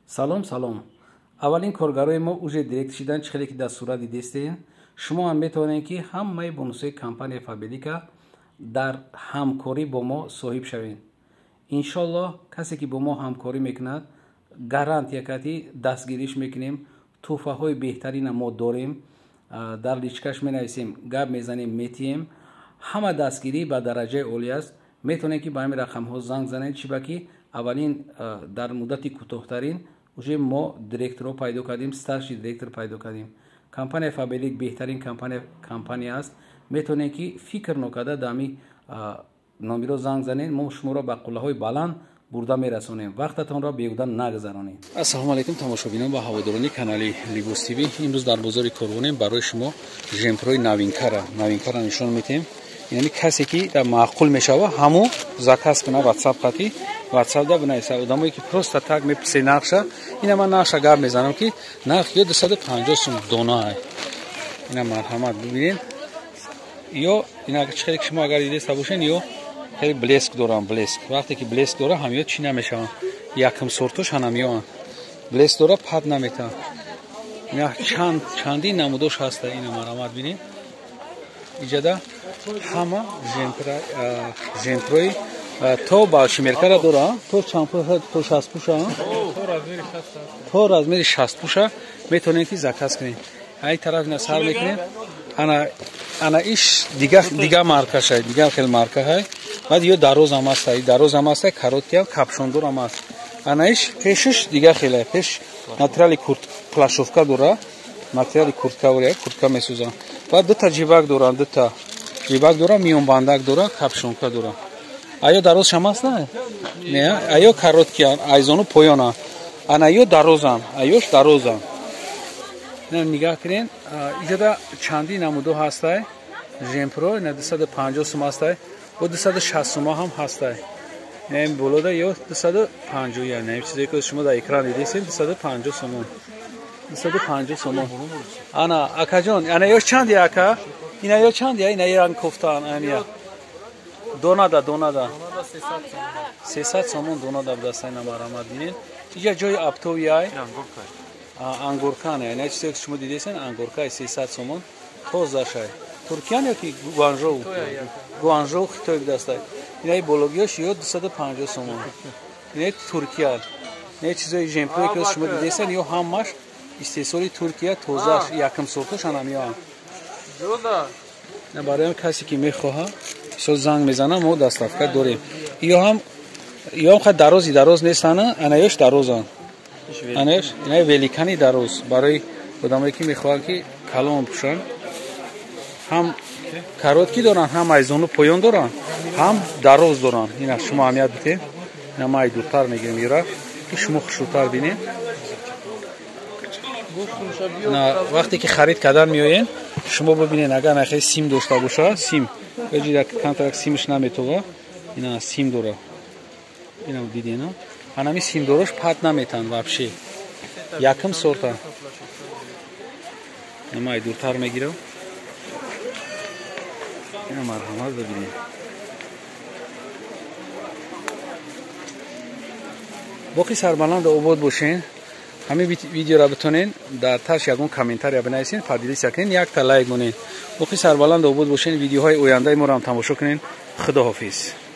Салом, салом. Аввалин коргарои мо уже директ шидан чӣ хеле ки дастура дидестен. Шумо ҳам метавонед ки ҳамаи бонусҳои компанияи Фабрика дар ҳамкорӣ бо мо соҳиб шавед. Иншоллоҳ касе ки бо мо ҳамкорӣ мекунад, гарант якати дастгириш мекунем, туҳфаҳои беҳтарина мо дорем. Дар личкаш менависем, гап мезанем, метием. ҳама дастгирӣ ба дараҷаи олӣ аст. метавонед ки ба ҳамин рақамҳо занг занед, чиба ки аввалин дар муддати кӯтоҳтарин уже мо директорро пайдо кардем, старши директор пайдо кардем. Компания Фабрик беҳтарин компания аст. метавонед ки фикр нокарда дар ҳамин номеро занг занед, мо шуморо ба қуллаҳои баланд бурда мерасонем. вақтатонро беҳуда нагузаронед. ассалому алайкум тамошобинон ва ҳаводорони канали Libos TV. имрӯз дар бозори Корвонем барои шумо жемпрои новинкара нишон медиҳем. яъне касе ки маъқул мешава ҳаму заказ кунад WhatsApp хати WhatsApp да бинависа. одамое ки просто так мепурсе нақша, ина ман нақша гап мезанам ки нақ ё 250 сум дона ай. ина марҳамат бибинед. ё ина чӣ хеле шумо агар дидаста бошен, ё хеле блеск дорам, блеск. вақте ки блеск дора ҳамё чӣ намешаванд. якм сортош ҳанамёанд. блеск дора пад наметаванд. ина чандин намудош ҳаста. ина марҳамат бинед. иҷада ҳама жемпрои то балшимеркара дора, то чампуша, то 60 пуша, то размери 60 пуша метавонед ки заказ кунед. ай тараф ина сар мекунед. ана иш дига марка шай, дига хел марка ҳай. баъд ё дароз ҳам аст, дароз ҳам аст, каротки ҳам капшондор ҳам аст. ана иш пешш дига хеле, пеш материали плашовка дора, материали куртка месӯзанд. баъд дута ҷибак доранд, дута ҷибак дора, миёнбандак дора, капшонка дора. айё дароз шам аст на? Не, айё каротки айзону поёна. ана ё дарозан, айёш дарозан. ина нигоҳ кунед. иҷода чанди намудо ҳастай. жемпро ина 250 сум ҳастай. бо 260 сума ҳам ҳастай. ин болода ё 250, яъне чизе ки шумо дар экран дидесед 250 сум. 250 сум. ана акаҷон, ана ё чанди ака? ина ё чанди? ина ранг кофтан, ania. донада 300 сомон донада будастай на марҳамат бинед. иҷа ҷои аптови ай ангоркан, яъне чизе ки шумо дидесен ангоркаи 300 сомон тозашай. туркиян ё ки гуанжоу хитой будастай. инаи бологиёш ё 250 сомон. инаи туркия. не чизои жемпрои ки шумо дидесен ё ҳамаш истеҳсоли Туркия тозаш якм сортош ҳанамёанд. барои касе ки мехоҳад со занг мезанам, мо дастафка дорем. ё ҳам хай дароз нестана, ана ёш дарозан. ана ёш ина великани дароз барои одамое ки мехоҳанд ки калон пӯшанд. ҳам каротки доранд, ҳам айзону поён доранд, ҳам дароз доранд. ина шумо аҳамият бидед. ина ман дуртар мегирем ёра ки шумо хушрӯтар бинед. вақте ки харид кардан меоен, шумо бибинед агар нахе сим дошта боша, сим ҷида контракт симш наметова, ина сим дора. ина дидена ҳанами симдорош пад наметан вообще. якм сорта. ман дуртар мегирам. ина марҳамат бибинед. боқи сарбаланду обод бошен. ҳамин видеоро битонен дар таш ягон комментария бинависен, падилиса кунен, якта лайк монен. боқи сарбаланду обод бошен. видеоҳои ояндаи моро ҳам тамошо кунен. худоҳофиз.